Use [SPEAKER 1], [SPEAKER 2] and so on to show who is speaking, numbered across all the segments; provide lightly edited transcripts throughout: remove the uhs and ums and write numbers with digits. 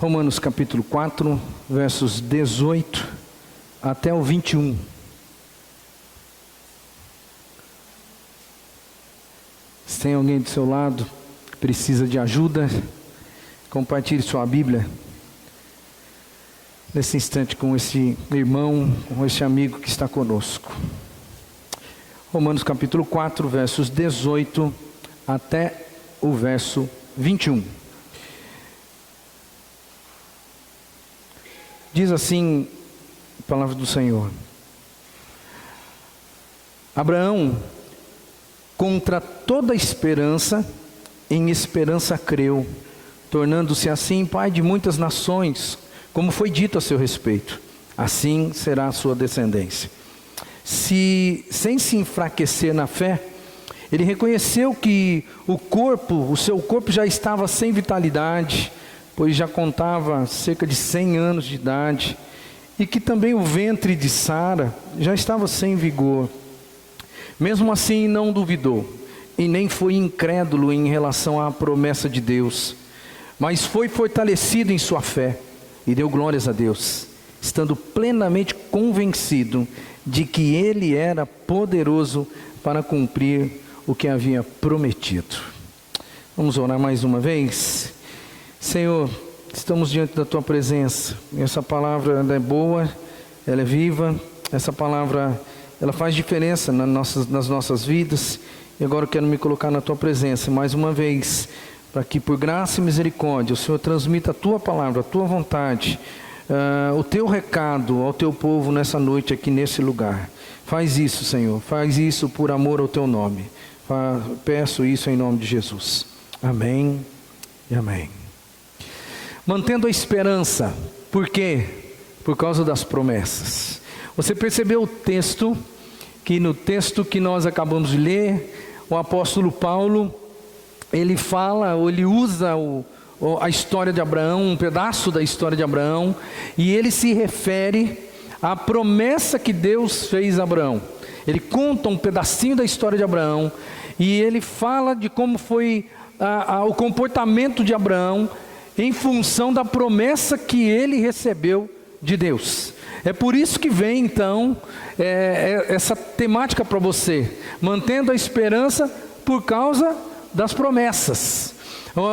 [SPEAKER 1] Romanos capítulo 4, versos 18 até o 21. Se tem alguém do seu lado que precisa de ajuda, compartilhe sua Bíblia nesse instante com esse irmão, com esse amigo que está conosco. Romanos capítulo 4, versos 18 até o verso 21. Diz assim a palavra do Senhor: Abraão, contra toda esperança, em esperança creu, tornando-se assim pai de muitas nações, como foi dito a seu respeito, assim será a sua descendência. Sem se enfraquecer na fé, ele reconheceu que o seu corpo já estava sem vitalidade, pois já contava cerca de 100 anos de idade, e que também o ventre de Sara já estava sem vigor. Mesmo assim não duvidou, e nem foi incrédulo em relação à promessa de Deus, mas foi fortalecido em sua fé, e deu glórias a Deus, estando plenamente convencido de que Ele era poderoso para cumprir o que havia prometido. Vamos orar mais uma vez. Senhor, estamos diante da Tua presença. Essa palavra ela é boa, ela é viva. Essa palavra ela faz diferença nas nossas vidas. E agora eu quero me colocar na Tua presença mais uma vez, para que por graça e misericórdia o Senhor transmita a Tua palavra, a Tua vontade, o Teu recado ao Teu povo nessa noite aqui nesse lugar. Faz isso, Senhor, faz isso por amor ao Teu nome. Peço isso em nome de Jesus. Amém e amém. Mantendo a esperança. Por quê? Por causa das promessas. Você percebeu o texto, que no texto que nós acabamos de ler, o apóstolo Paulo, ele fala, ou ele usa a história de Abraão, um pedaço da história de Abraão, e ele se refere à promessa que Deus fez a Abraão. Ele conta um pedacinho da história de Abraão, e ele fala de como foi o comportamento de Abraão, em função da promessa que ele recebeu de Deus. É por isso que vem então essa temática para você, mantendo a esperança por causa das promessas.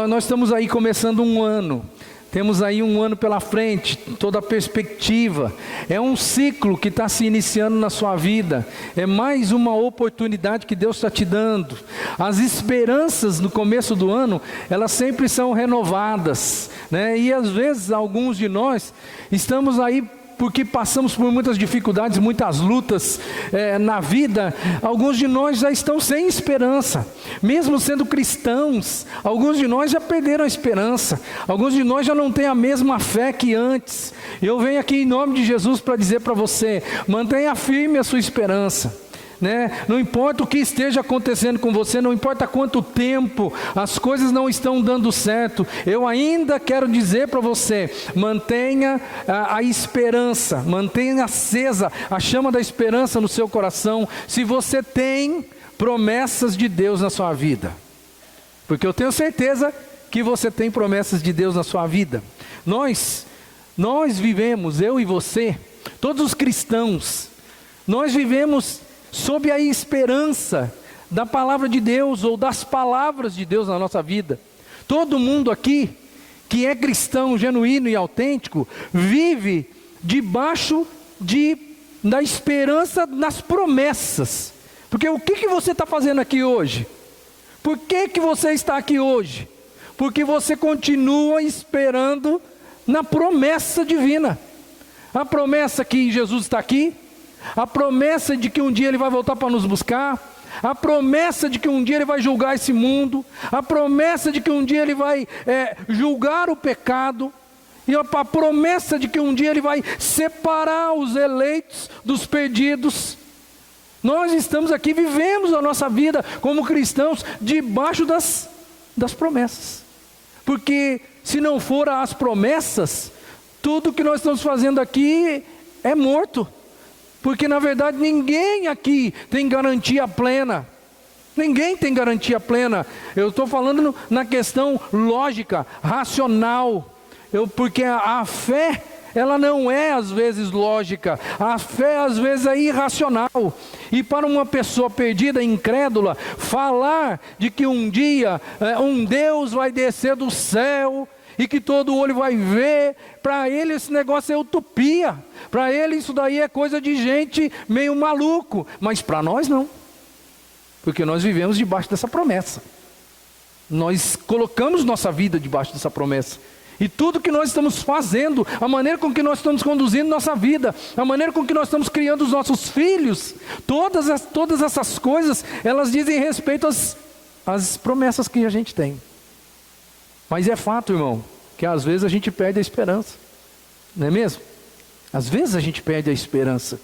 [SPEAKER 1] Nós estamos aí começando um ano, temos aí um ano pela frente, toda a perspectiva, é um ciclo que está se iniciando na sua vida, é mais uma oportunidade que Deus está te dando. As esperanças no começo do ano, elas sempre são renovadas, né? E às vezes alguns de nós estamos aí porque passamos por muitas dificuldades, muitas lutas na vida. Alguns de nós já estão sem esperança, mesmo sendo cristãos. Alguns de nós já perderam a esperança, alguns de nós já não têm a mesma fé que antes. Eu venho aqui em nome de Jesus para dizer para você: mantenha firme a sua esperança, né? Não importa o que esteja acontecendo com você, não importa quanto tempo as coisas não estão dando certo, eu ainda quero dizer para você: mantenha a esperança, mantenha acesa a chama da esperança no seu coração, se você tem promessas de Deus na sua vida, porque eu tenho certeza que você tem promessas de Deus na sua vida. Nós vivemos, eu e você, todos os cristãos, nós vivemos sob a esperança da palavra de Deus, ou das palavras de Deus na nossa vida. Todo mundo aqui que é cristão genuíno e autêntico vive debaixo da esperança nas promessas. Porque o que você está fazendo aqui hoje? Por que você está aqui hoje? Porque você continua esperando na promessa divina. A promessa que Jesus está aqui, a promessa de que um dia Ele vai voltar para nos buscar, a promessa de que um dia Ele vai julgar esse mundo, a promessa de que um dia Ele vai julgar o pecado, e a promessa de que um dia Ele vai separar os eleitos dos perdidos. Nós estamos aqui, vivemos a nossa vida como cristãos debaixo das promessas, porque se não for as promessas, tudo que nós estamos fazendo aqui é morto. Porque na verdade ninguém aqui tem garantia plena. Ninguém tem garantia plena. Eu estou falando na questão lógica, racional. Porque a fé, ela não é às vezes lógica, a fé às vezes é irracional. E para uma pessoa perdida, incrédula, falar de que um dia um Deus vai descer do céu e que todo olho vai ver, para ele esse negócio é utopia, para ele isso daí é coisa de gente meio maluco, mas para nós não, porque nós vivemos debaixo dessa promessa, nós colocamos nossa vida debaixo dessa promessa, e tudo que nós estamos fazendo, a maneira com que nós estamos conduzindo nossa vida, a maneira com que nós estamos criando os nossos filhos, todas essas coisas, elas dizem respeito às promessas que a gente tem. Mas é fato, irmão, que às vezes a gente perde a esperança, não é mesmo? Às vezes a gente perde a esperança.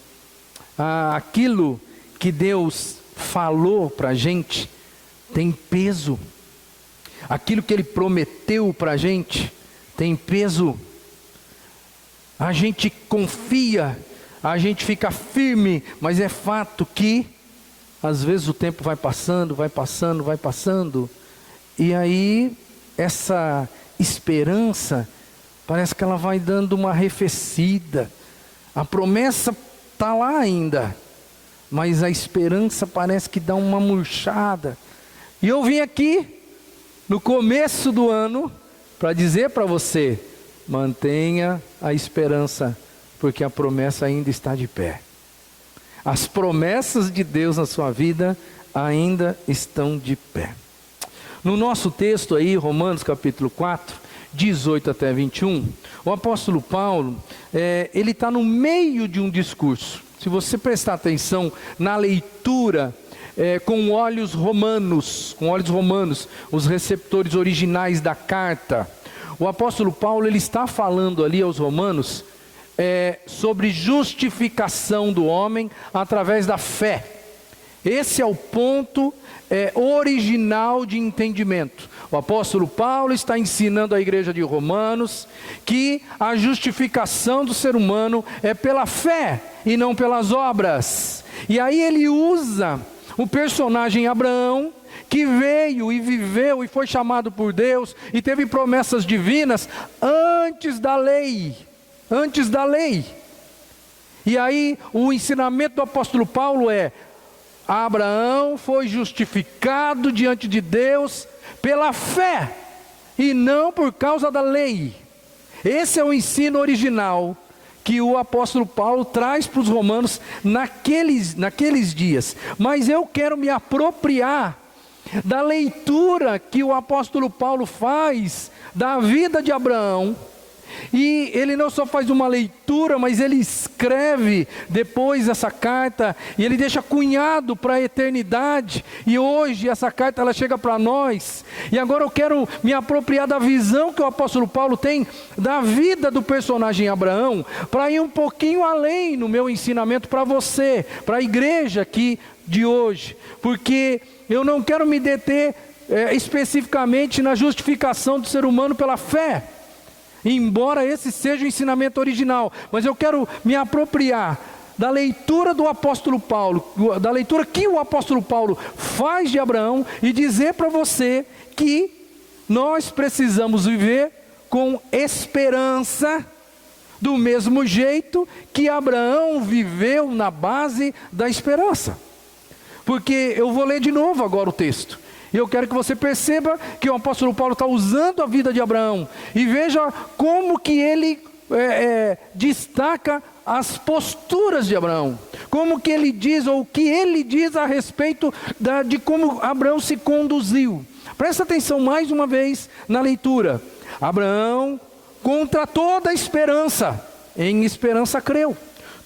[SPEAKER 1] Aquilo que Deus falou para a gente tem peso, aquilo que Ele prometeu para a gente tem peso. A gente confia, a gente fica firme, mas é fato que às vezes o tempo vai passando, e aí essa esperança parece que ela vai dando uma arrefecida. A promessa está lá ainda, mas a esperança parece que dá uma murchada. E eu vim aqui no começo do ano para dizer para você: mantenha a esperança, porque a promessa ainda está de pé. As promessas de Deus na sua vida ainda estão de pé. No nosso texto aí, Romanos capítulo 4, 18 até 21, o apóstolo Paulo, ele está no meio de um discurso. Se você prestar atenção na leitura, com olhos romanos, os receptores originais da carta, o apóstolo Paulo, ele está falando ali aos romanos, sobre justificação do homem através da fé. Esse é o ponto original de entendimento. O apóstolo Paulo está ensinando à igreja de Romanos que a justificação do ser humano é pela fé e não pelas obras. E aí ele usa o personagem Abraão, que veio e viveu e foi chamado por Deus e teve promessas divinas antes da lei. E aí o ensinamento do apóstolo Paulo é: Abraão foi justificado diante de Deus pela fé e não por causa da lei. Esse é o ensino original que o apóstolo Paulo traz para os romanos naqueles dias. Mas eu quero me apropriar da leitura que o apóstolo Paulo faz da vida de Abraão. E ele não só faz uma leitura, mas ele escreve depois essa carta, e ele deixa cunhado para a eternidade, e hoje essa carta ela chega para nós, e agora eu quero me apropriar da visão que o apóstolo Paulo tem da vida do personagem Abraão, para ir um pouquinho além no meu ensinamento para você, para a igreja aqui de hoje, porque eu não quero me deter especificamente na justificação do ser humano pela fé, embora esse seja o ensinamento original, mas eu quero me apropriar da leitura do apóstolo Paulo, da leitura que o apóstolo Paulo faz de Abraão, e dizer para você que nós precisamos viver com esperança, do mesmo jeito que Abraão viveu na base da esperança. Porque eu vou ler de novo agora o texto. E eu quero que você perceba que o apóstolo Paulo está usando a vida de Abraão. E veja como que ele destaca as posturas de Abraão. Como que ele diz, ou o que ele diz a respeito de como Abraão se conduziu. Presta atenção mais uma vez na leitura. Abraão, contra toda esperança, em esperança creu,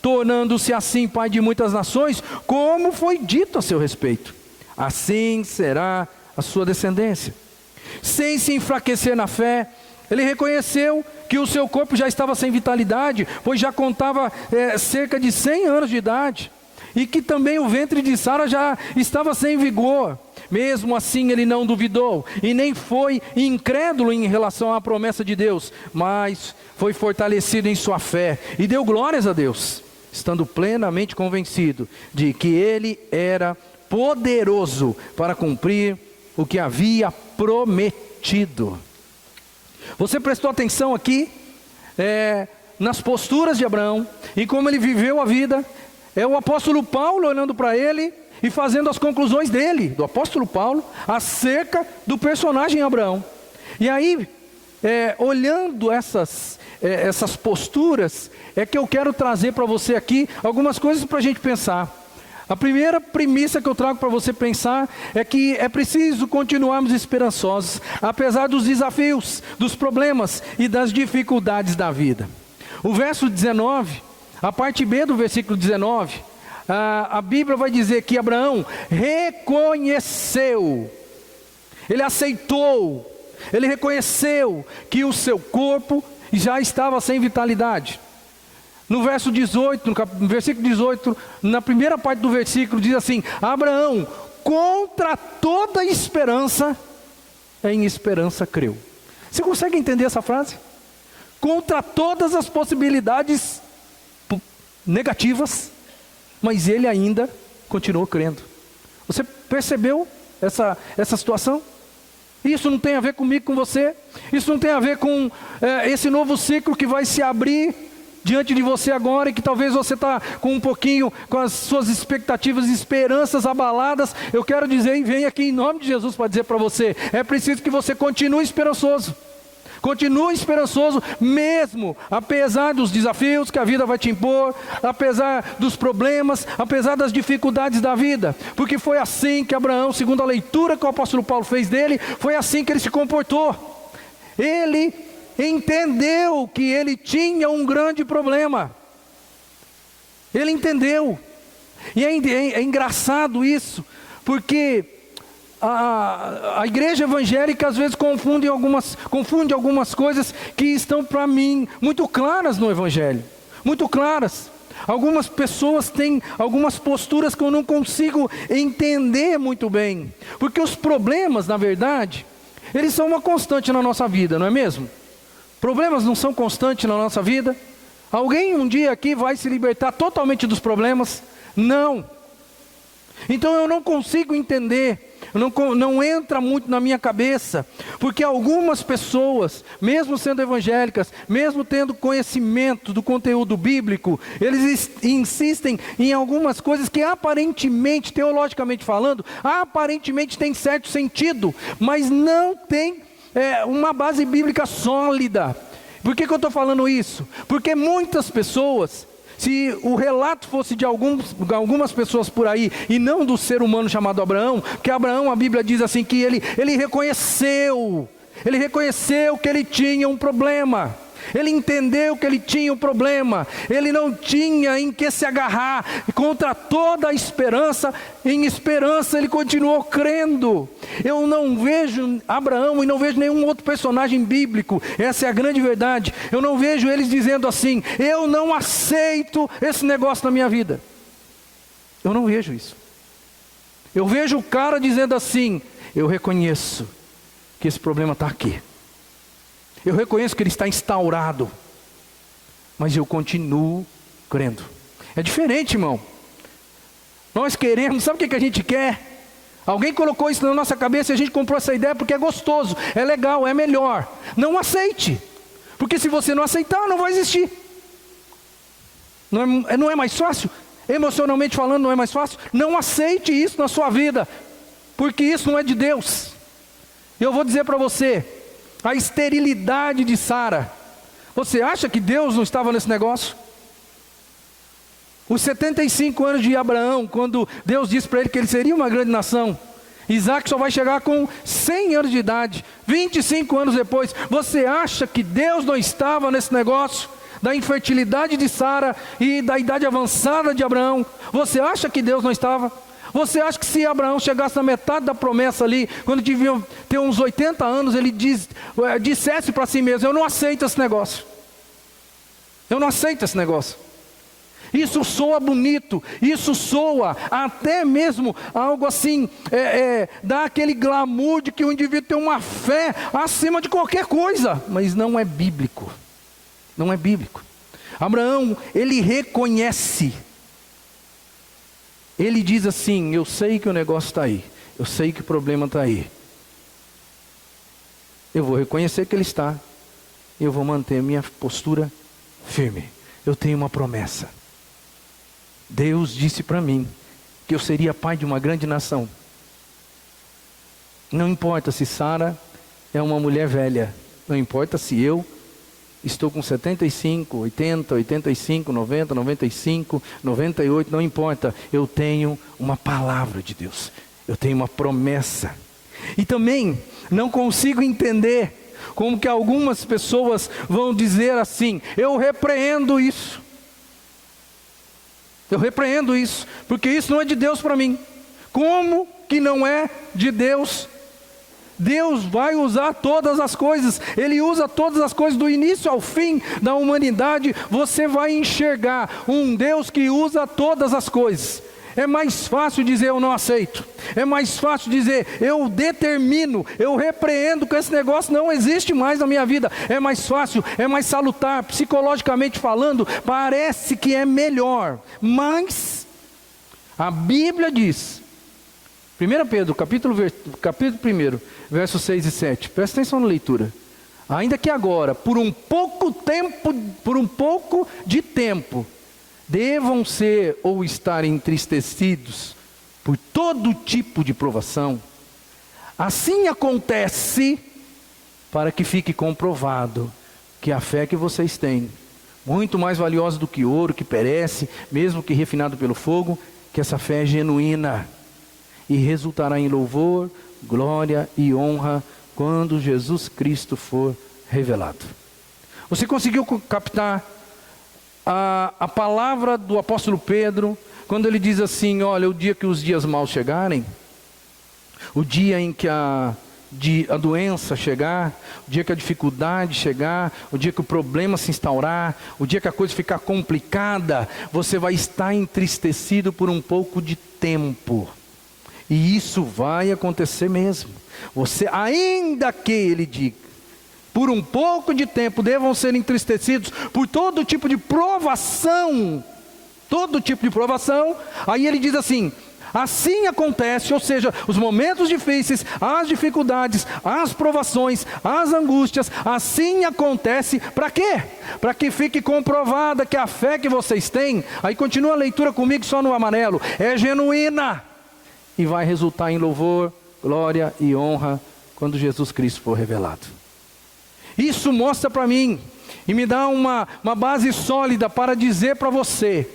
[SPEAKER 1] tornando-se assim pai de muitas nações, como foi dito a seu respeito. Assim será a sua descendência. Sem se enfraquecer na fé, ele reconheceu que o seu corpo já estava sem vitalidade, pois já contava cerca de 100 anos de idade, e que também o ventre de Sara já estava sem vigor. Mesmo assim ele não duvidou, e nem foi incrédulo em relação à promessa de Deus, mas foi fortalecido em sua fé, e deu glórias a Deus, estando plenamente convencido de que ele era poderoso para cumprir o que havia prometido. Você prestou atenção aqui nas posturas de Abraão, e como ele viveu a vida. É o apóstolo Paulo olhando para ele e fazendo as conclusões dele, do apóstolo Paulo, acerca do personagem Abraão. E aí, olhando essas posturas, é que eu quero trazer para você aqui algumas coisas para a gente pensar. A primeira premissa que eu trago para você pensar é que é preciso continuarmos esperançosos, apesar dos desafios, dos problemas e das dificuldades da vida. O verso 19, a parte B do versículo 19, a Bíblia vai dizer que Abraão reconheceu, ele aceitou, ele reconheceu que o seu corpo já estava sem vitalidade. No verso 18, no versículo 18, na primeira parte do versículo, diz assim: Abraão, contra toda esperança, em esperança creu. Você consegue entender essa frase? Contra todas as possibilidades negativas, mas ele ainda continuou crendo. Você percebeu essa situação? Isso não tem a ver comigo, com você. Isso não tem a ver com esse novo ciclo que vai se abrir diante de você agora, e que talvez você está com um pouquinho, com as suas expectativas e esperanças abaladas. Eu quero dizer, e venho aqui em nome de Jesus para dizer para você, é preciso que você continue esperançoso. Continue esperançoso mesmo, apesar dos desafios que a vida vai te impor, apesar dos problemas, apesar das dificuldades da vida. Porque foi assim que Abraão, segundo a leitura que o apóstolo Paulo fez dele, foi assim que ele se comportou. Ele entendeu que ele tinha um grande problema. Ele entendeu. E é engraçado isso, porque a igreja evangélica às vezes confunde algumas coisas que estão para mim muito claras no evangelho, muito claras. Algumas pessoas têm algumas posturas que eu não consigo entender muito bem, porque os problemas, na verdade, eles são uma constante na nossa vida, não é mesmo? Problemas não são constantes na nossa vida? Alguém um dia aqui vai se libertar totalmente dos problemas? Não. Então eu não consigo entender, não entra muito na minha cabeça, porque algumas pessoas, mesmo sendo evangélicas, mesmo tendo conhecimento do conteúdo bíblico, eles insistem em algumas coisas que aparentemente, teologicamente falando, aparentemente tem certo sentido, mas não tem uma base bíblica sólida. Por que eu estou falando isso? Porque muitas pessoas, se o relato fosse de algumas pessoas por aí, e não do ser humano chamado Abraão, que Abraão, a Bíblia diz assim, que ele reconheceu que ele tinha um problema. Ele entendeu que ele tinha um problema, ele não tinha em que se agarrar, contra toda a esperança, em esperança ele continuou crendo. Eu não vejo Abraão e não vejo nenhum outro personagem bíblico, essa é a grande verdade. Eu não vejo eles dizendo assim: eu não aceito esse negócio na minha vida. Eu não vejo isso. Eu vejo o cara dizendo assim: eu reconheço que esse problema está aqui. Eu reconheço que ele está instaurado, mas eu continuo crendo. É diferente, irmão. Nós queremos, sabe o que a gente quer? Alguém colocou isso na nossa cabeça e a gente comprou essa ideia porque é gostoso, é legal, é melhor. Não aceite, porque se você não aceitar, não vai existir. Não é mais fácil? Emocionalmente falando, não é mais fácil? Não aceite isso na sua vida, porque isso não é de Deus. Eu vou dizer para você, a esterilidade de Sara, você acha que Deus não estava nesse negócio? Os 75 anos de Abraão, quando Deus disse para ele que ele seria uma grande nação, Isaac só vai chegar com 100 anos de idade, 25 anos depois. Você acha que Deus não estava nesse negócio da infertilidade de Sara e da idade avançada de Abraão? Você acha que Deus não estava? Você acha que se Abraão chegasse na metade da promessa ali, quando devia ter uns 80 anos, ele dissesse para si mesmo: eu não aceito esse negócio. Eu não aceito esse negócio. Isso soa bonito, isso soa até mesmo algo assim, dá aquele glamour de que o indivíduo tem uma fé acima de qualquer coisa, mas não é bíblico. Não é bíblico. Abraão, ele reconhece. Ele diz assim: eu sei que o negócio está aí, eu sei que o problema está aí. Eu vou reconhecer que ele está, eu vou manter minha postura firme. Eu tenho uma promessa. Deus disse para mim que eu seria pai de uma grande nação. Não importa se Sara é uma mulher velha. Não importa se eu estou com 75, 80, 85, 90, 95, 98. Não importa. Eu tenho uma palavra de Deus. Eu tenho uma promessa. E também não consigo entender como que algumas pessoas vão dizer assim: eu repreendo isso. Eu repreendo isso, porque isso não é de Deus para mim. Como que não é de Deus? Deus vai usar todas as coisas. Ele usa todas as coisas do início ao fim da humanidade. Você vai enxergar um Deus que usa todas as coisas. É mais fácil dizer eu não aceito. É mais fácil dizer eu determino, eu repreendo que esse negócio não existe mais na minha vida. É mais fácil, é mais salutar, psicologicamente falando, parece que é melhor. Mas a Bíblia diz, 1 Pedro, capítulo 1, versos 6 e 7. Presta atenção na leitura. Ainda que agora, por um pouco de tempo, devam ser ou estar entristecidos por todo tipo de provação, assim acontece para que fique comprovado que a fé que vocês têm, muito mais valiosa do que ouro que perece, mesmo que refinado pelo fogo, que essa fé é genuína e resultará em louvor, glória e honra quando Jesus Cristo for revelado. Você conseguiu captar a palavra do apóstolo Pedro, quando ele diz assim: olha, o dia que os dias maus chegarem, o dia em que a doença chegar, o dia que a dificuldade chegar, o dia que o problema se instaurar, o dia que a coisa ficar complicada, você vai estar entristecido por um pouco de tempo. E isso vai acontecer mesmo. Você, ainda que ele diga, por um pouco de tempo devam ser entristecidos por todo tipo de provação. Todo tipo de provação. Aí ele diz assim: assim acontece, ou seja, os momentos difíceis, as dificuldades, as provações, as angústias, assim acontece, para quê? Para que fique comprovada que a fé que vocês têm, aí continua a leitura comigo só no amarelo, é genuína, e vai resultar em louvor, glória e honra, quando Jesus Cristo for revelado. Isso mostra para mim, e me dá uma base sólida para dizer para você,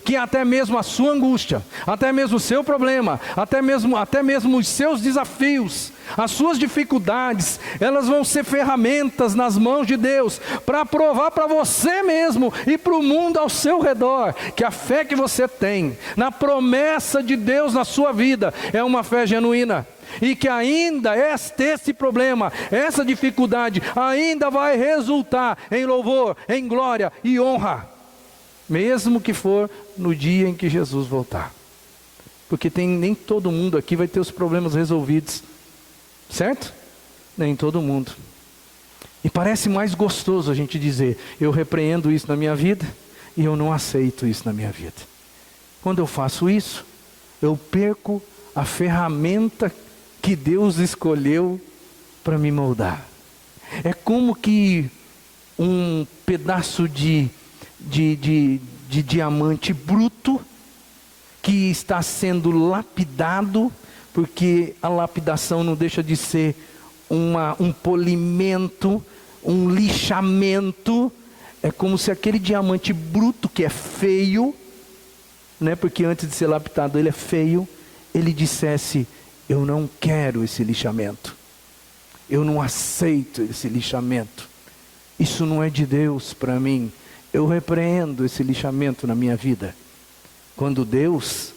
[SPEAKER 1] que até mesmo a sua angústia, até mesmo o seu problema, até mesmo os seus desafios, as suas dificuldades, elas vão ser ferramentas nas mãos de Deus, para provar para você mesmo e para o mundo ao seu redor, que a fé que você tem, na promessa de Deus na sua vida, é uma fé genuína. E que ainda esse problema, essa dificuldade, ainda vai resultar em louvor, em glória e honra. Mesmo que for no dia em que Jesus voltar. Porque nem todo mundo aqui vai ter os problemas resolvidos. Certo? Nem todo mundo. E parece mais gostoso a gente dizer: eu repreendo isso na minha vida e eu não aceito isso na minha vida. Quando eu faço isso, eu perco a ferramenta que Deus escolheu para me moldar. É como que um pedaço de diamante bruto que está sendo lapidado, porque a lapidação não deixa de ser um polimento, um lixamento. É como se aquele diamante bruto que é feio, né, porque antes de ser lapidado ele é feio, ele dissesse: eu não quero esse lixamento, eu não aceito esse lixamento, isso não é de Deus para mim. Eu repreendo esse lixamento na minha vida. Quando Deus,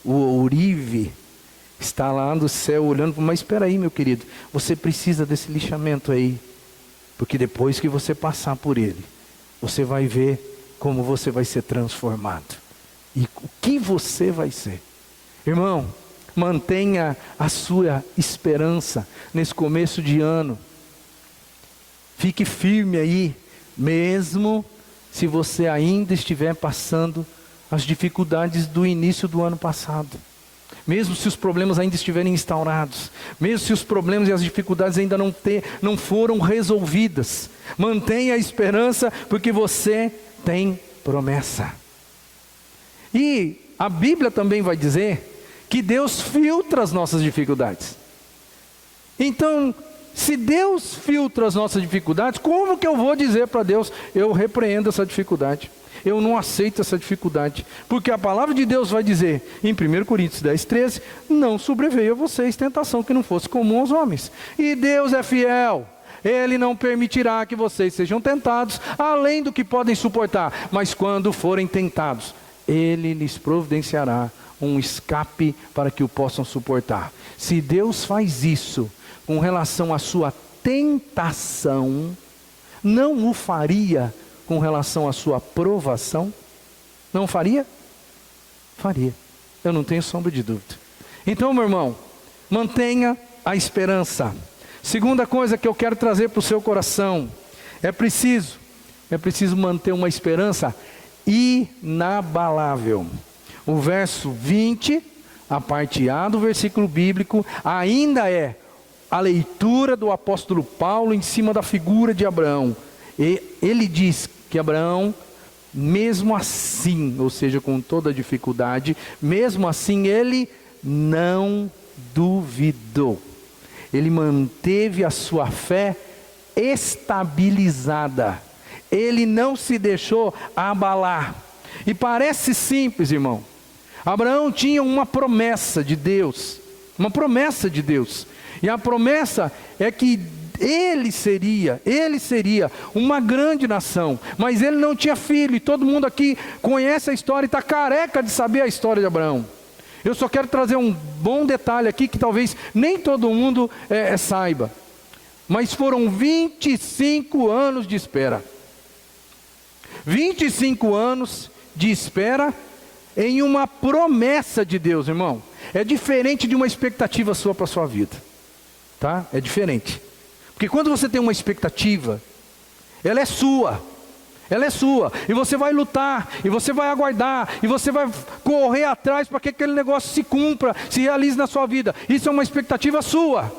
[SPEAKER 1] o ourive, está lá no céu olhando, mas espera aí, meu querido, você precisa desse lixamento aí, porque depois que você passar por ele, você vai ver como você vai ser transformado, e o que você vai ser. Irmão, mantenha a sua esperança nesse começo de ano. Fique firme aí, mesmo se você ainda estiver passando as dificuldades do início do ano passado. mesmo se os problemas ainda estiverem instaurados, mesmo se os problemas e as dificuldades ainda não foram resolvidas, mantenha a esperança, porque você tem promessa. E a Bíblia também vai dizer que Deus filtra as nossas dificuldades. Então, se Deus filtra as nossas dificuldades, como que eu vou dizer para Deus, eu repreendo essa dificuldade, eu não aceito essa dificuldade? Porque a palavra de Deus vai dizer, em 1 Coríntios 10:13, não sobreveio a vocês tentação que não fosse comum aos homens. E Deus é fiel, Ele não permitirá que vocês sejam tentados, além do que podem suportar. Mas quando forem tentados, Ele lhes providenciará um escape para que o possam suportar. Se Deus faz isso com relação à sua tentação, não o faria com relação à sua provação? Não faria? Faria. Eu não tenho sombra de dúvida. Então, meu irmão, mantenha a esperança. Segunda coisa que eu quero trazer para o seu coração, é preciso manter uma esperança inabalável. O verso 20, a parte A do versículo bíblico, ainda é a leitura do apóstolo Paulo em cima da figura de Abraão. E ele diz que Abraão, mesmo assim, ou seja, com toda a dificuldade, mesmo assim ele não duvidou. Ele manteve a sua fé estabilizada. Ele não se deixou abalar. E parece simples, irmão. Abraão tinha uma promessa de Deus. Uma promessa de Deus. E a promessa é que ele seria uma grande nação. Mas ele não tinha filho. E todo mundo aqui conhece a história e está careca de saber a história de Abraão. Eu só quero trazer um bom detalhe aqui que talvez nem todo mundo saiba. Mas foram 25 anos de espera. 25 anos de espera em uma promessa de Deus, irmão. É diferente de uma expectativa sua para a sua vida. Tá? É diferente. Porque quando você tem uma expectativa, ela é sua. Ela é sua. E você vai lutar, e você vai aguardar, e você vai correr atrás para que aquele negócio se cumpra, se realize na sua vida. Isso é uma expectativa sua.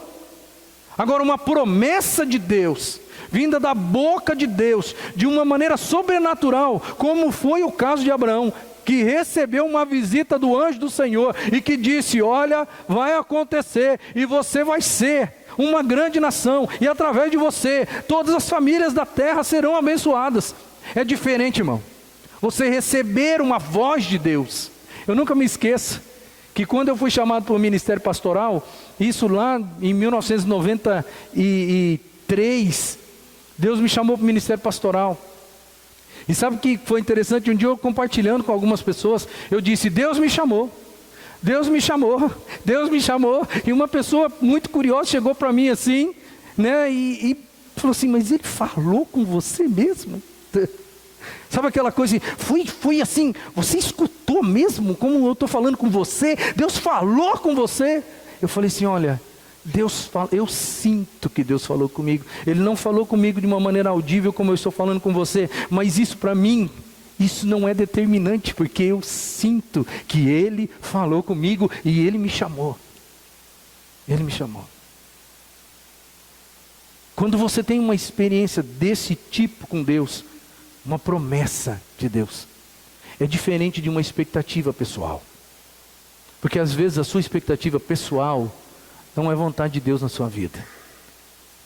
[SPEAKER 1] Agora, uma promessa de Deus, vinda da boca de Deus, de uma maneira sobrenatural, como foi o caso de Abraão, que recebeu uma visita do anjo do Senhor, e que disse, olha, vai acontecer, e você vai ser uma grande nação, e através de você, todas as famílias da terra serão abençoadas. É diferente, irmão, você receber uma voz de Deus. Eu nunca me esqueço, que quando eu fui chamado para o ministério pastoral, isso lá em 1993, Deus me chamou para o ministério pastoral. E sabe o que foi interessante? Um dia eu compartilhando com algumas pessoas, eu disse, Deus me chamou. Deus me chamou, Deus me chamou. E uma pessoa muito curiosa chegou para mim assim, né, e falou assim, mas ele falou com você mesmo? Sabe aquela coisa, foi assim, você escutou mesmo como eu estou falando com você? Deus falou com você? Eu falei assim, olha, eu sinto que Deus falou comigo. Ele não falou comigo de uma maneira audível como eu estou falando com você, mas isso para mim, isso não é determinante, porque eu sinto que Ele falou comigo e Ele me chamou. Ele me chamou. Quando você tem uma experiência desse tipo com Deus, uma promessa de Deus, é diferente de uma expectativa pessoal. Porque às vezes a sua expectativa pessoal não é vontade de Deus na sua vida.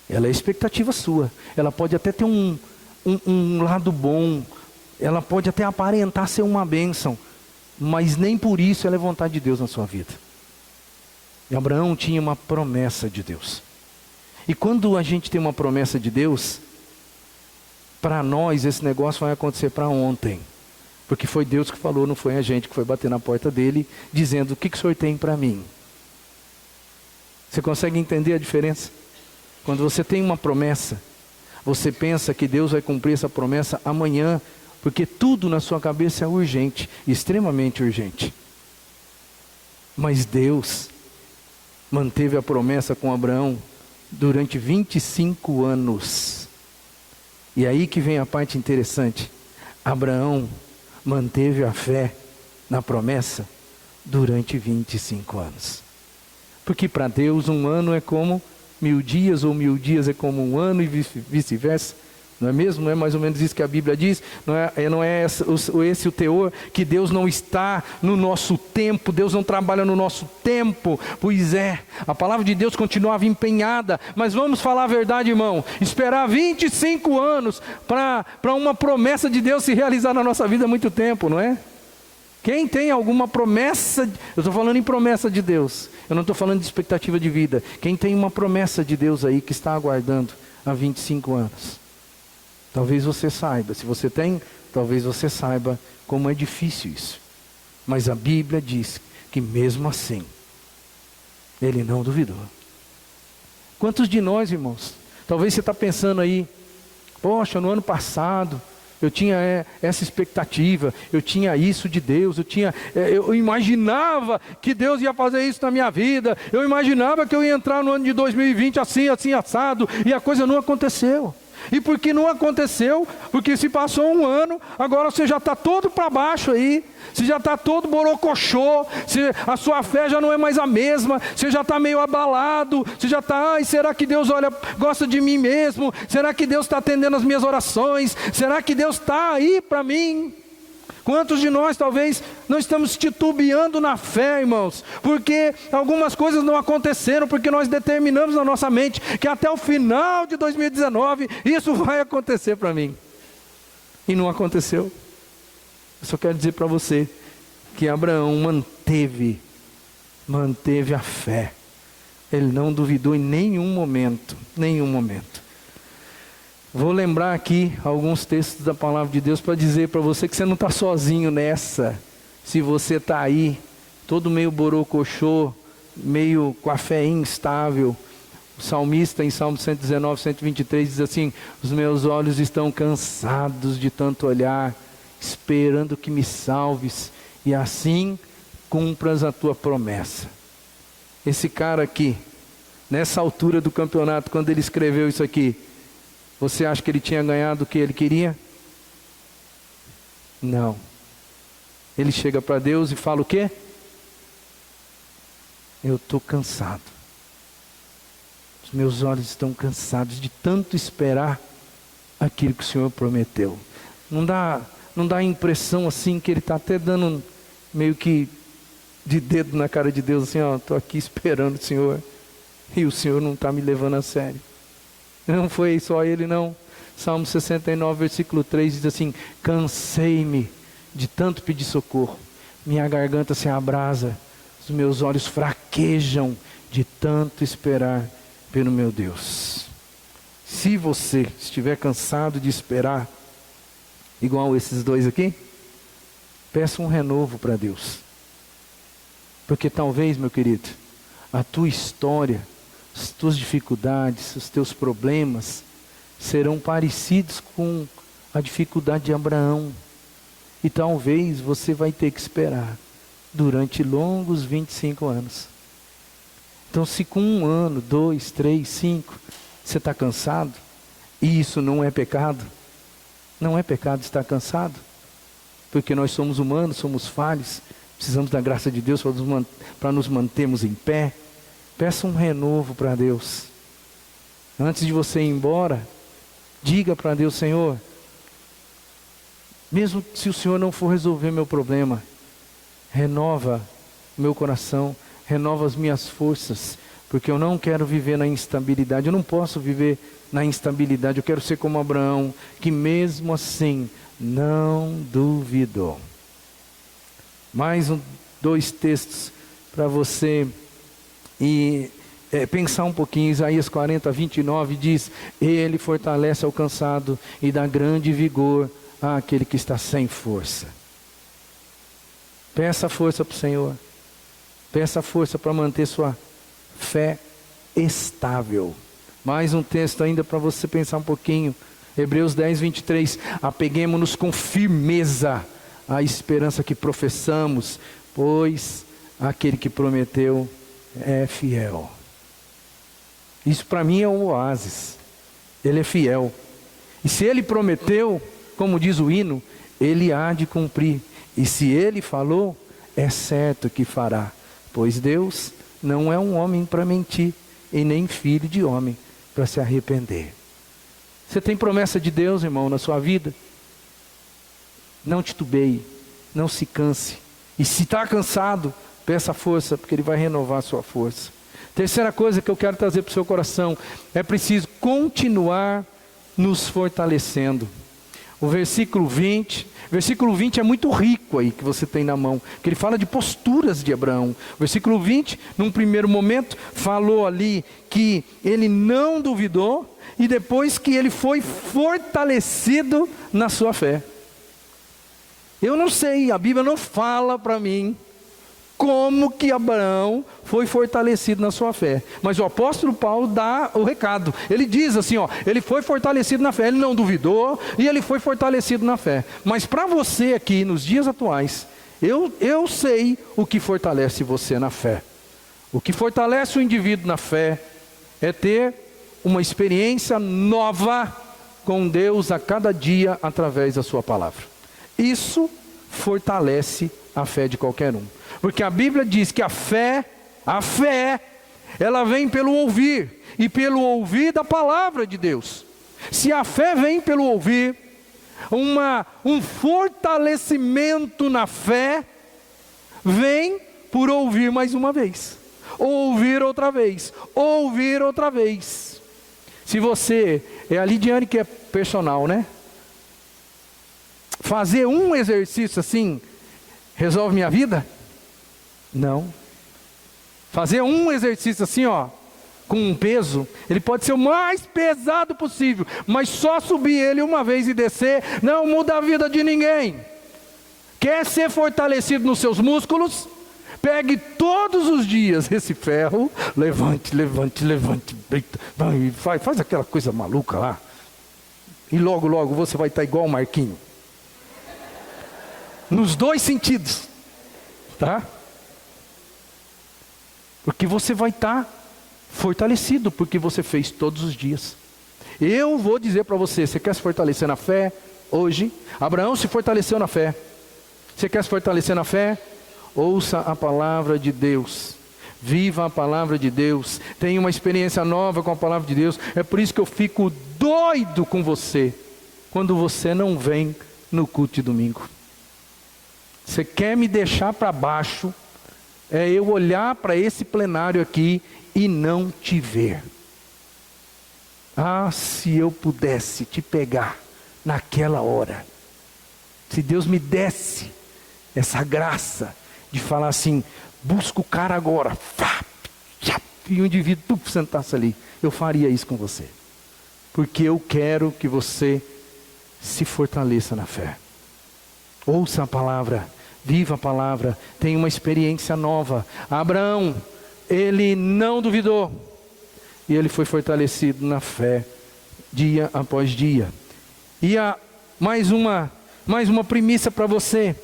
[SPEAKER 1] Ela é expectativa sua. Ela pode até ter um lado bom, ela pode até aparentar ser uma bênção, mas nem por isso ela é vontade de Deus na sua vida. E Abraão tinha uma promessa de Deus. E quando a gente tem uma promessa de Deus, para nós esse negócio vai acontecer para ontem. Porque foi Deus que falou, não foi a gente que foi bater na porta dele, dizendo, o que o Senhor tem para mim? Você consegue entender a diferença? Quando você tem uma promessa, você pensa que Deus vai cumprir essa promessa amanhã, porque tudo na sua cabeça é urgente, extremamente urgente. Mas Deus manteve a promessa com Abraão durante 25 anos. E aí que vem a parte interessante. Abraão manteve a fé na promessa durante 25 anos. Porque para Deus um ano é como 1000 dias, ou 1000 dias é como um ano e vice-versa. Não é mesmo? Não é mais ou menos isso que a Bíblia diz? Não é esse o teor? Que Deus não está no nosso tempo, Deus não trabalha no nosso tempo. Pois é, a palavra de Deus continuava empenhada. Mas vamos falar a verdade, irmão. Esperar 25 anos para uma promessa de Deus se realizar na nossa vida é muito tempo, não é? Quem tem alguma promessa, eu estou falando em promessa de Deus, eu não estou falando de expectativa de vida. Quem tem uma promessa de Deus aí que está aguardando há 25 anos? Talvez você saiba, se você tem, talvez você saiba como é difícil isso. Mas a Bíblia diz que mesmo assim, Ele não duvidou. Quantos de nós, irmãos, talvez você está pensando aí, poxa, no ano passado, eu tinha essa expectativa, eu tinha isso de Deus, eu imaginava que Deus ia fazer isso na minha vida, eu imaginava que eu ia entrar no ano de 2020 assim, assado, e a coisa não aconteceu. E por que não aconteceu? Porque se passou um ano, agora você já está todo para baixo aí, você já está todo borocochô, a sua fé já não é mais a mesma, você já está meio abalado, você já está, será que Deus gosta de mim mesmo? Será que Deus está atendendo as minhas orações? Será que Deus está aí para mim? Quantos de nós talvez não estamos titubeando na fé, irmãos, porque algumas coisas não aconteceram, porque nós determinamos na nossa mente que até o final de 2019 isso vai acontecer para mim, e não aconteceu. Eu só quero dizer para você que Abraão manteve a fé, ele não duvidou em nenhum momento. Vou lembrar aqui alguns textos da palavra de Deus para dizer para você que você não está sozinho nessa. Se você está aí, todo meio borocochô, meio com a fé instável. O salmista em Salmo 119, 123 diz assim: os meus olhos estão cansados de tanto olhar, esperando que me salves, e assim cumpras a tua promessa. Esse cara aqui, nessa altura do campeonato, quando ele escreveu isso aqui, você acha que ele tinha ganhado o que ele queria? Não. Ele chega para Deus e fala o quê? Eu estou cansado. Os meus olhos estão cansados de tanto esperar aquilo que o Senhor prometeu. Não dá a impressão assim que ele está até dando meio que de dedo na cara de Deus, assim, ó, estou aqui esperando o Senhor, e o Senhor não está me levando a sério. Não foi só ele não. Salmo 69, versículo 3 diz assim: cansei-me de tanto pedir socorro, minha garganta se abrasa, os meus olhos fraquejam de tanto esperar pelo meu Deus. Se você estiver cansado de esperar, igual esses dois aqui, peça um renovo para Deus. Porque talvez, meu querido, a tua história, as tuas dificuldades, os teus problemas serão parecidos com a dificuldade de Abraão. E talvez você vai ter que esperar durante longos 25 anos. Então, se com 1 ano, 2, 3, 5, você está cansado, e isso não é pecado, não é pecado estar cansado, porque nós somos humanos, somos falhos, precisamos da graça de Deus para nos mantermos em pé. Peça um renovo para Deus. Antes de você ir embora, diga para Deus: Senhor, mesmo se o Senhor não for resolver meu problema, renova meu coração, renova as minhas forças, porque eu não quero viver na instabilidade, eu não posso viver na instabilidade, eu quero ser como Abraão, que mesmo assim não duvidou. Mais 2 textos para você pensar um pouquinho. Isaías 40, 29 diz: Ele fortalece ao cansado e dá grande vigor àquele que está sem força. Peça força para o Senhor. Peça força para manter sua fé estável. Mais um texto ainda para você pensar um pouquinho. Hebreus 10, 23. Apeguemo-nos com firmeza à esperança que professamos, pois aquele que prometeu é fiel. Isso para mim é um oásis. Ele é fiel. E se ele prometeu, como diz o hino, ele há de cumprir. E se ele falou, é certo que fará, pois Deus não é um homem para mentir, e nem filho de homem para se arrepender. Você tem promessa de Deus, irmão, na sua vida? Não titubeie, não se canse. E se está cansado, peça força, porque Ele vai renovar a sua força. Terceira coisa que eu quero trazer para o seu coração, é preciso continuar nos fortalecendo. O versículo 20 é muito rico aí que você tem na mão, que ele fala de posturas de Abraão. O versículo 20, num primeiro momento, falou ali que ele não duvidou, e depois que ele foi fortalecido na sua fé. Eu não sei, a Bíblia não fala para mim como que Abraão foi fortalecido na sua fé. Mas o apóstolo Paulo dá o recado. Ele diz assim, ele foi fortalecido na fé, ele não duvidou e ele foi fortalecido na fé. Mas para você aqui, nos dias atuais, eu sei o que fortalece você na fé. O que fortalece o indivíduo na fé é ter uma experiência nova com Deus a cada dia através da sua palavra. Isso fortalece a fé de qualquer um. Porque a Bíblia diz que a fé, ela vem pelo ouvir, e pelo ouvir da palavra de Deus. Se a fé vem pelo ouvir, um fortalecimento na fé, vem por ouvir mais uma vez, ouvir outra vez, ouvir outra vez. Se você, é a Lidiane que é personal, né? Fazer um exercício assim, resolve minha vida? Não. Fazer um exercício assim, com um peso, ele pode ser o mais pesado possível, mas só subir ele uma vez e descer, não muda a vida de ninguém. Quer ser fortalecido nos seus músculos? Pegue todos os dias esse ferro, levante, faz aquela coisa maluca lá, e logo você vai estar igual o Marquinho. Nos dois sentidos, tá? Porque você vai estar fortalecido, porque você fez todos os dias. Eu vou dizer para você, você quer se fortalecer na fé hoje? Abraão se fortaleceu na fé. Você quer se fortalecer na fé? Ouça a palavra de Deus. Viva a palavra de Deus. Tenha uma experiência nova com a palavra de Deus. É por isso que eu fico doido com você, quando você não vem no culto de domingo. Você quer me deixar para baixo, é eu olhar para esse plenário aqui e não te ver. Ah, se eu pudesse te pegar naquela hora. Se Deus me desse essa graça de falar assim, busca o cara agora. E o indivíduo sentasse ali. Eu faria isso com você. Porque eu quero que você se fortaleça na fé. Ouça a palavra, viva a palavra, tenha uma experiência nova. Abraão, ele não duvidou, e ele foi fortalecido na fé, dia após dia. E há mais uma premissa para você,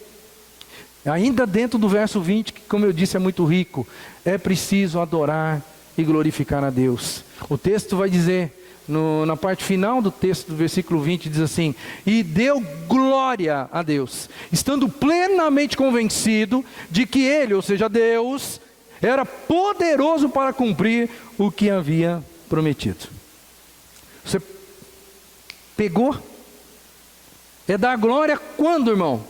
[SPEAKER 1] ainda dentro do verso 20, que como eu disse é muito rico. É preciso adorar e glorificar a Deus. O texto vai dizer, na parte final do texto do versículo 20, diz assim: e deu glória a Deus, estando plenamente convencido de que Ele, ou seja, Deus, era poderoso para cumprir o que havia prometido. Você pegou? É dar glória quando, irmão?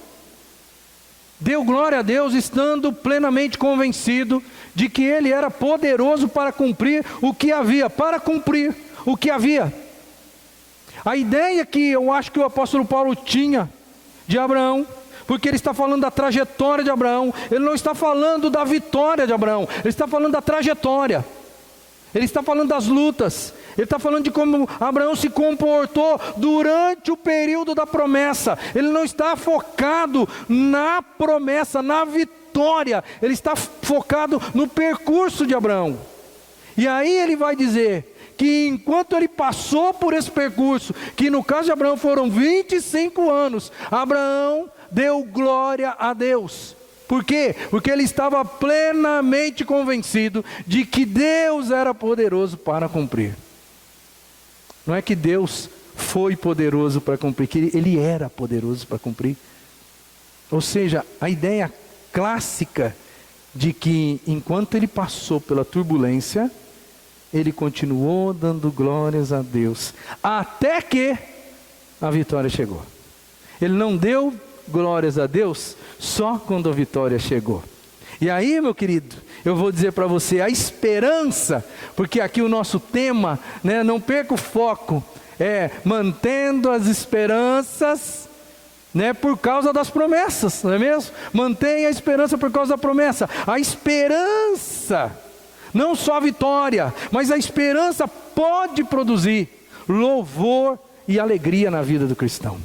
[SPEAKER 1] Deu glória a Deus estando plenamente convencido de que Ele era poderoso para cumprir o que havia, A ideia que eu acho que o apóstolo Paulo tinha de Abraão, porque ele está falando da trajetória de Abraão, ele não está falando da vitória de Abraão, ele está falando da trajetória, ele está falando das lutas, ele está falando de como Abraão se comportou durante o período da promessa. Ele não está focado na promessa, na vitória, ele está focado no percurso de Abraão. E aí ele vai dizer que enquanto ele passou por esse percurso, que no caso de Abraão foram 25 anos, Abraão deu glória a Deus. Por quê? Porque ele estava plenamente convencido de que Deus era poderoso para cumprir. Não é que Deus foi poderoso para cumprir, que Ele era poderoso para cumprir. Ou seja, a ideia clássica de que enquanto ele passou pela turbulência, ele continuou dando glórias a Deus, até que a vitória chegou. Ele não deu glórias a Deus só quando a vitória chegou. E aí, meu querido, eu vou dizer para você, a esperança, porque aqui o nosso tema, né, não perca o foco, é mantendo as esperanças, né, por causa das promessas, não é mesmo? Mantenha a esperança por causa da promessa. A esperança, não só a vitória, mas a esperança pode produzir louvor e alegria na vida do cristão.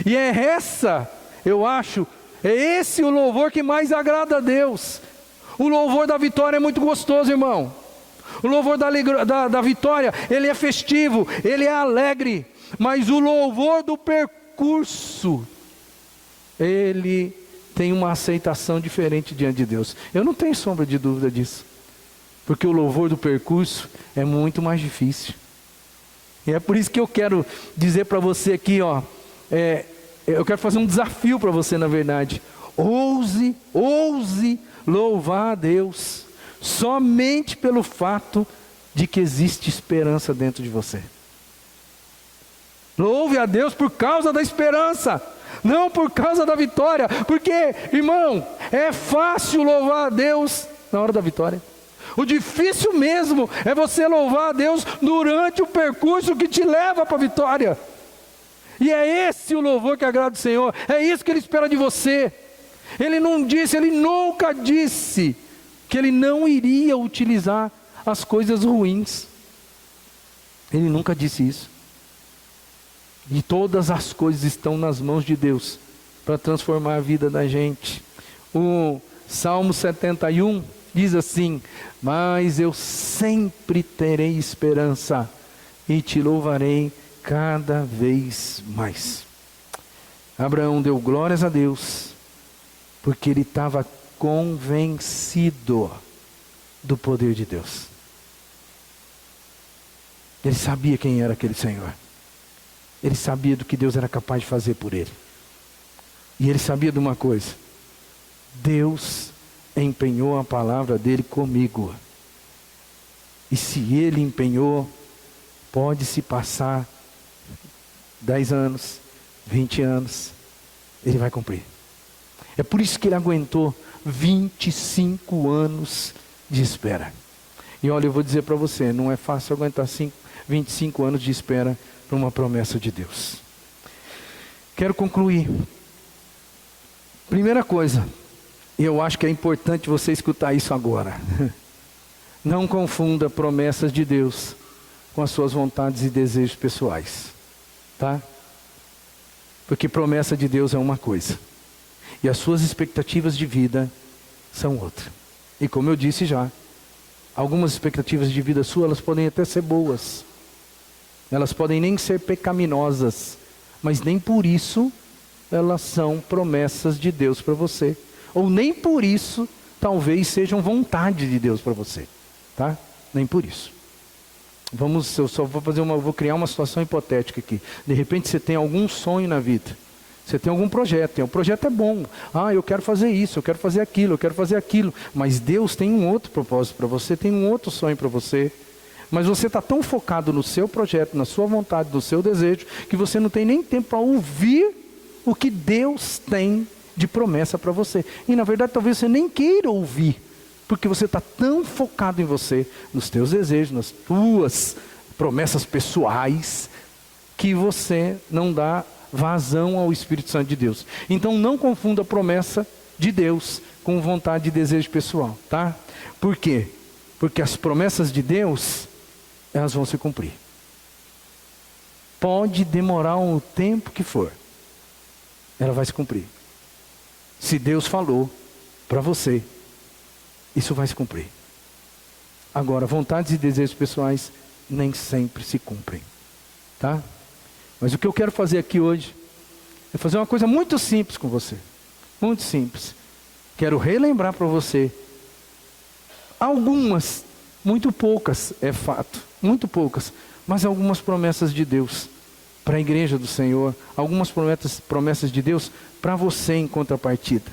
[SPEAKER 1] E é essa, eu acho, é esse o louvor que mais agrada a Deus. O louvor da vitória é muito gostoso, irmão. O louvor da vitória, ele é festivo, ele é alegre. Mas o louvor do percurso, ele tem uma aceitação diferente diante de Deus. Eu não tenho sombra de dúvida disso. Porque o louvor do percurso é muito mais difícil. E é por isso que eu quero dizer para você aqui, ó, eu quero fazer um desafio para você, na verdade. Ouse louvar a Deus, somente pelo fato de que existe esperança dentro de você. Louve a Deus por causa da esperança, não por causa da vitória. Porque, irmão, é fácil louvar a Deus na hora da vitória. O difícil mesmo é você louvar a Deus durante o percurso que te leva para a vitória. E é esse o louvor que agrada o Senhor, é isso que Ele espera de você. Ele nunca disse que Ele não iria utilizar as coisas ruins. Ele nunca disse isso. E todas as coisas estão nas mãos de Deus para transformar a vida da gente. O Salmo 71 diz assim: mas eu sempre terei esperança e te louvarei cada vez mais. Abraão deu glórias a Deus, porque ele estava convencido do poder de Deus. Ele sabia quem era aquele Senhor. Ele sabia do que Deus era capaz de fazer por ele. E ele sabia de uma coisa: Deus empenhou a palavra dele comigo. E se ele empenhou, pode se passar 10 anos, 20 anos, ele vai cumprir. É por isso que ele aguentou 25 anos de espera. E olha, eu vou dizer para você, não é fácil aguentar 25 anos de espera para uma promessa de Deus. Quero concluir. Primeira coisa, e eu acho que é importante você escutar isso agora. Não confunda promessas de Deus com as suas vontades e desejos pessoais. Tá? Porque promessa de Deus é uma coisa, e as suas expectativas de vida são outra. E como eu disse já, algumas expectativas de vida sua, elas podem até ser boas. Elas podem nem ser pecaminosas, mas nem por isso elas são promessas de Deus para você. Ou nem por isso, talvez sejam vontade de Deus para você. Tá? Nem por isso. Eu só vou criar uma situação hipotética aqui. De repente você tem algum sonho na vida. Você tem algum projeto. O projeto é bom. Eu quero fazer isso, eu quero fazer aquilo, eu quero fazer aquilo. Mas Deus tem um outro propósito para você, tem um outro sonho para você. Mas você está tão focado no seu projeto, na sua vontade, no seu desejo, que você não tem nem tempo para ouvir o que Deus tem de promessa para você. E na verdade talvez você nem queira ouvir, porque você está tão focado em você, nos teus desejos, nas tuas promessas pessoais, que você não dá vazão ao Espírito Santo de Deus. Então não confunda a promessa de Deus com vontade e desejo pessoal, tá? Por quê? Porque as promessas de Deus, elas vão se cumprir. Pode demorar o tempo que for, ela vai se cumprir. Se Deus falou para você, isso vai se cumprir. Agora, vontades e desejos pessoais nem sempre se cumprem, tá? Mas o que eu quero fazer aqui hoje é fazer uma coisa muito simples com você. Muito simples. Quero relembrar para você algumas, muito poucas, é fato, muito poucas, mas algumas promessas de Deus para a igreja do Senhor, algumas promessas de Deus para você em contrapartida.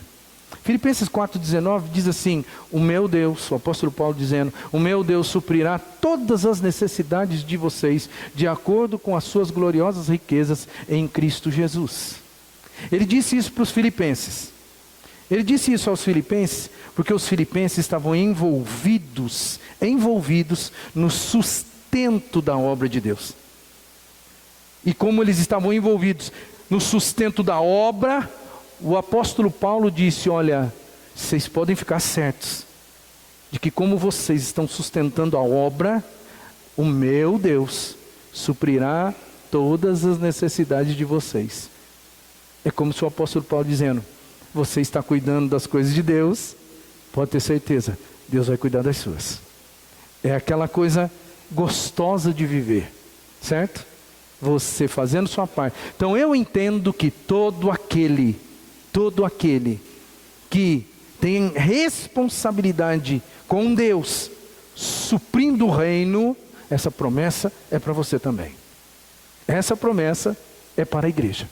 [SPEAKER 1] Filipenses 4,19 diz assim: o meu Deus, o apóstolo Paulo dizendo, o meu Deus suprirá todas as necessidades de vocês, de acordo com as suas gloriosas riquezas em Cristo Jesus. Ele disse isso para os filipenses. Ele disse isso aos filipenses, porque os filipenses estavam envolvidos no sustento da obra de Deus. E como eles estavam envolvidos no sustento da obra, o apóstolo Paulo disse: olha, vocês podem ficar certos de que como vocês estão sustentando a obra, o meu Deus suprirá todas as necessidades de vocês. É como se o apóstolo Paulo dizendo: você está cuidando das coisas de Deus, pode ter certeza, Deus vai cuidar das suas. É aquela coisa gostosa de viver, certo? Você fazendo sua parte. Então eu entendo que todo aquele que tem responsabilidade com Deus, suprindo o reino, essa promessa é para você também. Essa promessa é para a igreja.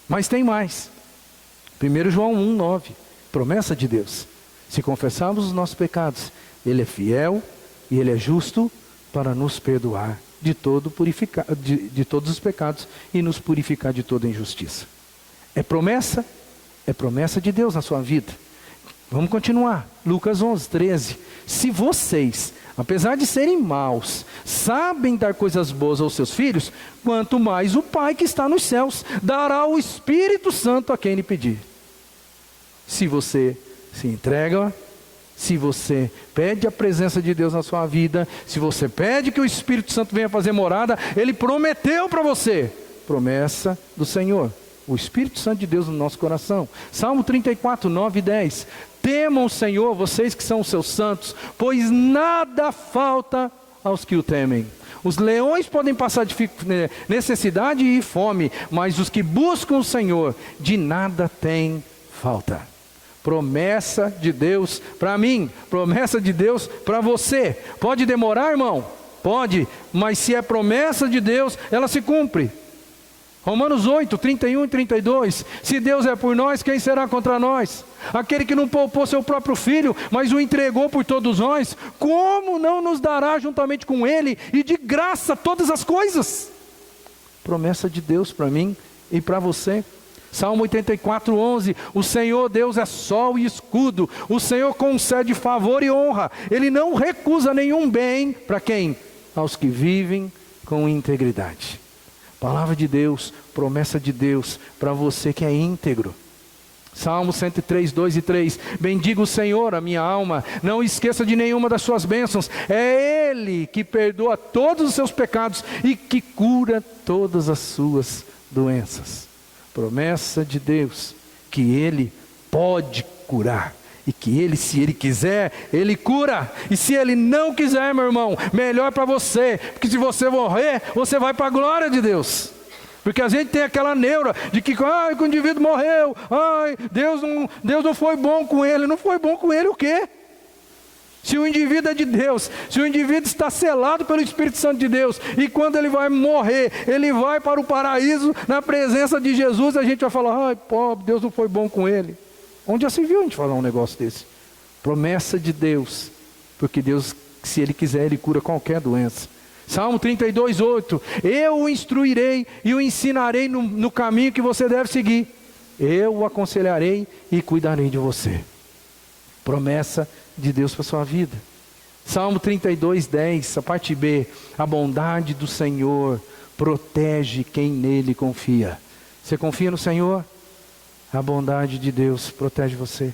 [SPEAKER 1] Mas tem mais. 1 João 1,9, promessa de Deus: se confessarmos os nossos pecados, Ele é fiel e Ele é justo para nos perdoar de todos os pecados e nos purificar de toda injustiça. É promessa de Deus na sua vida. Vamos continuar. Lucas 11:13. Se vocês, apesar de serem maus, sabem dar coisas boas aos seus filhos, quanto mais o Pai que está nos céus dará o Espírito Santo a quem lhe pedir. Se você se entrega, se você pede a presença de Deus na sua vida, se você pede que o Espírito Santo venha fazer morada, Ele prometeu para você. Promessa do Senhor. O Espírito Santo de Deus no nosso coração. Salmo 34, 9 e 10. Temam o Senhor, vocês que são os seus santos, pois nada falta aos que o temem. Os leões podem passar necessidade e fome, mas os que buscam o Senhor, de nada têm falta. Promessa de Deus para mim, promessa de Deus para você. Pode demorar, irmão? Pode, mas se é promessa de Deus, ela se cumpre. Romanos 8, 31 e 32. Se Deus é por nós, quem será contra nós? Aquele que não poupou seu próprio filho, mas o entregou por todos nós, como não nos dará juntamente com ele e de graça todas as coisas? Promessa de Deus para mim e para você. Salmo 84, 11. O Senhor Deus é sol e escudo. O Senhor concede favor e honra. Ele não recusa nenhum bem para quem? Aos que vivem com integridade. Palavra de Deus, promessa de Deus para você que é íntegro. Salmo 103, 2 e 3. Bendiga o Senhor, a minha alma, não esqueça de nenhuma das suas bênçãos. É Ele que perdoa todos os seus pecados e que cura todas as suas doenças. Promessa de Deus, que Ele pode curar. E que Ele, se Ele quiser, Ele cura. E se Ele não quiser, meu irmão, melhor para você. Porque se você morrer, você vai para a glória de Deus. Porque a gente tem aquela neura de que o indivíduo morreu. Deus não foi bom com ele. Não foi bom com ele o quê? Se o indivíduo é de Deus, se o indivíduo está selado pelo Espírito Santo de Deus, e quando ele vai morrer, ele vai para o paraíso, na presença de Jesus, a gente vai falar: pobre, Deus não foi bom com ele. Onde já se viu a gente falar um negócio desse? Promessa de Deus, porque Deus, se Ele quiser, Ele cura qualquer doença. Salmo 32, 8. Eu o instruirei e o ensinarei no caminho que você deve seguir. Eu o aconselharei e cuidarei de você. Promessa de Deus para a sua vida. Salmo 32, 10, a parte B. A bondade do Senhor protege quem nele confia. Você confia no Senhor? A bondade de Deus protege você.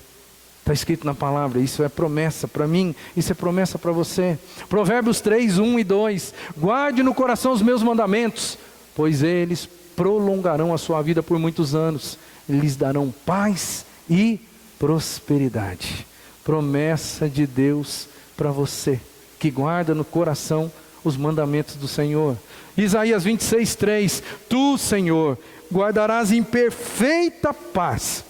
[SPEAKER 1] Está escrito na palavra, isso é promessa para mim, isso é promessa para você. Provérbios 3, 1 e 2. Guarde no coração os meus mandamentos, pois eles prolongarão a sua vida por muitos anos. Lhes darão paz e prosperidade. Promessa de Deus para você, que guarda no coração os mandamentos do Senhor. Isaías 26, 3. Tu, Senhor, guardarás em perfeita paz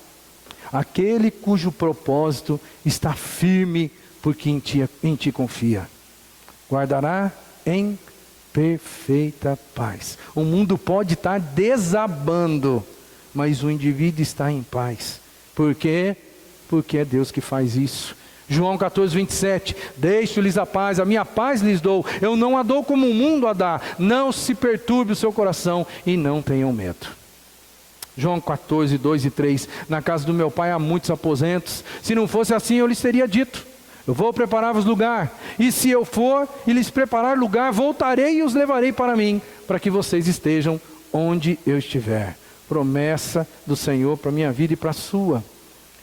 [SPEAKER 1] aquele cujo propósito está firme, porque em ti confia. Guardará em perfeita paz. O mundo pode estar desabando, mas o indivíduo está em paz. Por quê? porque é Deus que faz isso. João 14, 27, deixo-lhes a paz, a minha paz lhes dou, eu não a dou como o mundo a dá, não se perturbe o seu coração e não tenham medo. João 14, 2 e 3, na casa do meu pai há muitos aposentos, se não fosse assim eu lhes teria dito, eu vou preparar-vos lugar, e se eu for e lhes preparar lugar, voltarei e os levarei para mim, para que vocês estejam onde eu estiver. Promessa do Senhor para a minha vida e para a sua.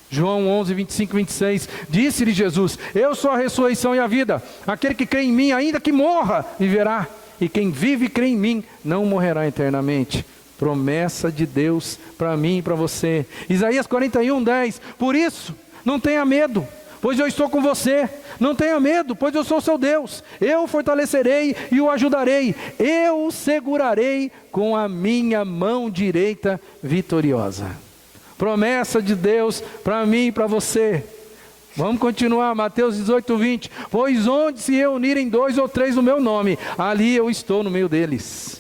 [SPEAKER 1] João 11, 25 e 26, disse-lhe Jesus, eu sou a ressurreição e a vida, aquele que crê em mim, ainda que morra, viverá, e quem vive e crê em mim, não morrerá eternamente. Promessa de Deus para mim e para você. Isaías 41, 10, por isso, não tenha medo, pois eu estou com você, não tenha medo, pois eu sou seu Deus, eu o fortalecerei e o ajudarei, eu o segurarei com a minha mão direita vitoriosa. Promessa de Deus para mim e para você. Vamos continuar, Mateus 18, 20. Pois onde se reunirem 2 ou 3 no meu nome, ali eu estou no meio deles.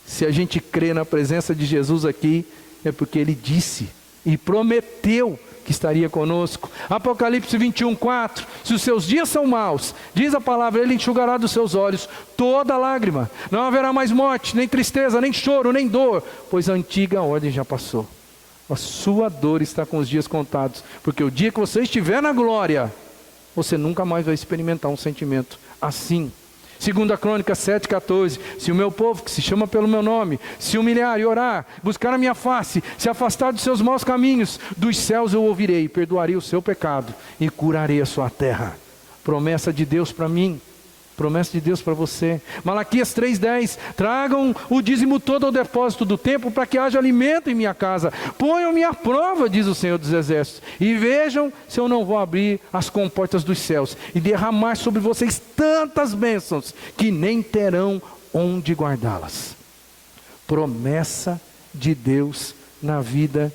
[SPEAKER 1] Se a gente crê na presença de Jesus aqui, é porque Ele disse e prometeu que estaria conosco. Apocalipse 21, 4. Se os seus dias são maus, diz a palavra, Ele enxugará dos seus olhos toda lágrima. Não haverá mais morte, nem tristeza, nem choro, nem dor, pois a antiga ordem já passou. A sua dor está com os dias contados, porque o dia que você estiver na glória, você nunca mais vai experimentar um sentimento assim. 2 Crônicas 7,14, se o meu povo, que se chama pelo meu nome, se humilhar e orar, buscar a minha face, se afastar dos seus maus caminhos, dos céus eu ouvirei, perdoarei o seu pecado e curarei a sua terra. Promessa de Deus para mim. Promessa de Deus para você. Malaquias 3,10, tragam o dízimo todo ao depósito do templo, para que haja alimento em minha casa. Ponham-me à prova, diz o Senhor dos Exércitos, e vejam se eu não vou abrir as comportas dos céus, e derramar sobre vocês tantas bênçãos, que nem terão onde guardá-las. Promessa de Deus na vida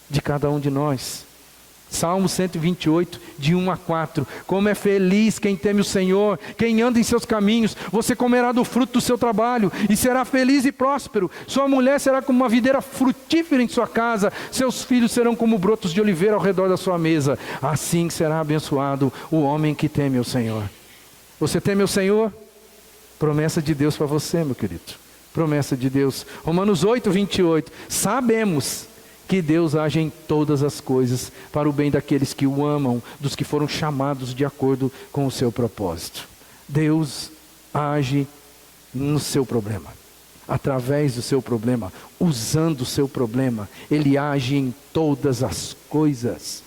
[SPEAKER 1] de cada um de nós. Salmo 128, de 1 a 4. Como é feliz quem teme o Senhor, quem anda em seus caminhos. Você comerá do fruto do seu trabalho e será feliz e próspero. Sua mulher será como uma videira frutífera em sua casa. Seus filhos serão como brotos de oliveira ao redor da sua mesa. Assim será abençoado o homem que teme o Senhor. Você teme o Senhor? Promessa de Deus para você, meu querido. Promessa de Deus. Romanos 8, 28. Sabemos que Deus age em todas as coisas para o bem daqueles que o amam, dos que foram chamados de acordo com o seu propósito. Deus age no seu problema, através do seu problema, usando o seu problema. Ele age em todas as coisas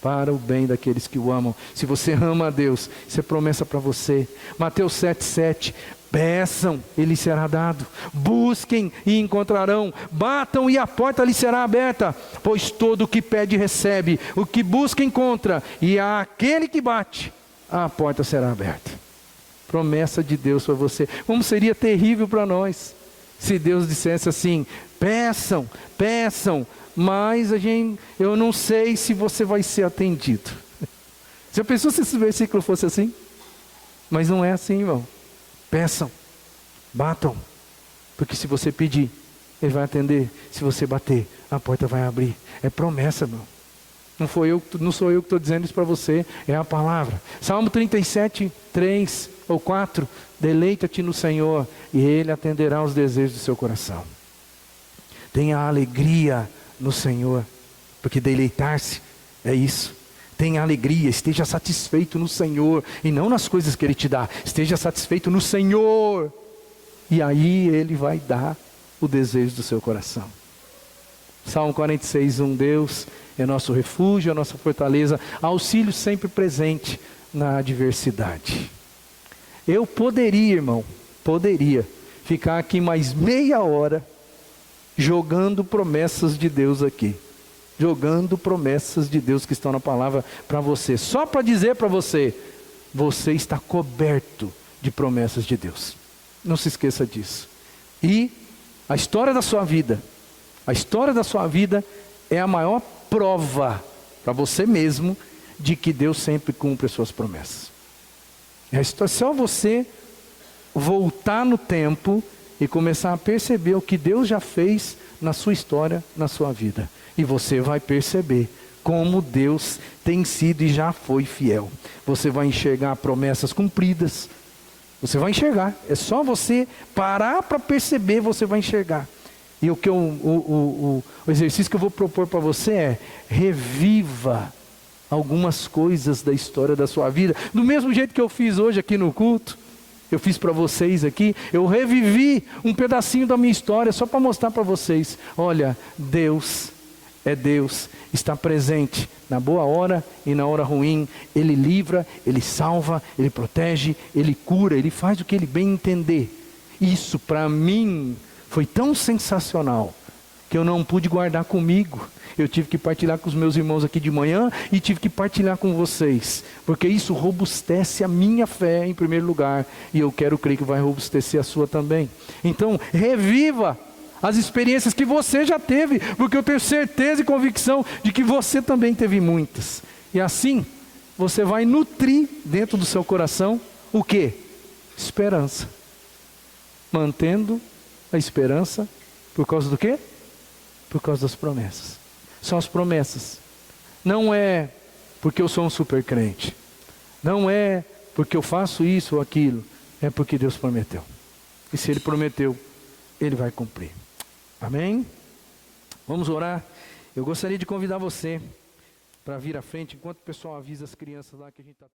[SPEAKER 1] para o bem daqueles que o amam. Se você ama a Deus, isso é promessa para você. Mateus 7,7. Peçam e lhes será dado, busquem e encontrarão, batam e a porta lhes será aberta, pois todo o que pede recebe, o que busca encontra, e àquele que bate, a porta será aberta. Promessa de Deus para você. Como seria terrível para nós, se Deus dissesse assim, peçam, peçam, mas eu não sei se você vai ser atendido. Já pensou se esse versículo fosse assim? Mas não é assim, irmão. Peçam, batam, porque se você pedir, Ele vai atender. Se você bater, a porta vai abrir. É promessa, meu. Não sou eu que estou dizendo isso para você, é a palavra. Salmo 37, 3 ou 4, deleita-te no Senhor e Ele atenderá os desejos do seu coração. Tenha alegria no Senhor, porque deleitar-se é isso. Tenha alegria, esteja satisfeito no Senhor e não nas coisas que Ele te dá. Esteja satisfeito no Senhor e aí Ele vai dar o desejo do seu coração. Salmo 46, 1, Deus é nosso refúgio, é nossa fortaleza, auxílio sempre presente na adversidade. Eu poderia, irmão, ficar aqui mais meia hora jogando promessas de Deus aqui. Jogando promessas de Deus que estão na palavra para você. Só para dizer para você, você está coberto de promessas de Deus. Não se esqueça disso. E a história da sua vida é a maior prova para você mesmo de que Deus sempre cumpre as suas promessas. É só você voltar no tempo e começar a perceber o que Deus já fez na sua história, na sua vida. E você vai perceber como Deus tem sido e já foi fiel. Você vai enxergar promessas cumpridas. Você vai enxergar. É só você parar para perceber, você vai enxergar. E o exercício que eu vou propor para você é: reviva algumas coisas da história da sua vida. Do mesmo jeito que eu fiz hoje aqui no culto. Eu fiz para vocês aqui, eu revivi um pedacinho da minha história só para mostrar para vocês. Olha, Deus é Deus, está presente na boa hora e na hora ruim. Ele livra, Ele salva, Ele protege, Ele cura, Ele faz o que Ele bem entender. Isso para mim foi tão sensacional que eu não pude guardar comigo. Eu tive que partilhar com os meus irmãos aqui de manhã e tive que partilhar com vocês, porque isso robustece a minha fé em primeiro lugar, e eu quero crer que vai robustecer a sua também. Então, reviva as experiências que você já teve, porque eu tenho certeza e convicção de que você também teve muitas. E assim, você vai nutrir dentro do seu coração o quê? Esperança. Mantendo a esperança por causa do quê? Por causa das promessas. São as promessas. Não é porque eu sou um super crente. Não é porque eu faço isso ou aquilo. É porque Deus prometeu. E se Ele prometeu, Ele vai cumprir. Amém? Vamos orar. Eu gostaria de convidar você para vir à frente, enquanto o pessoal avisa as crianças lá que a gente está...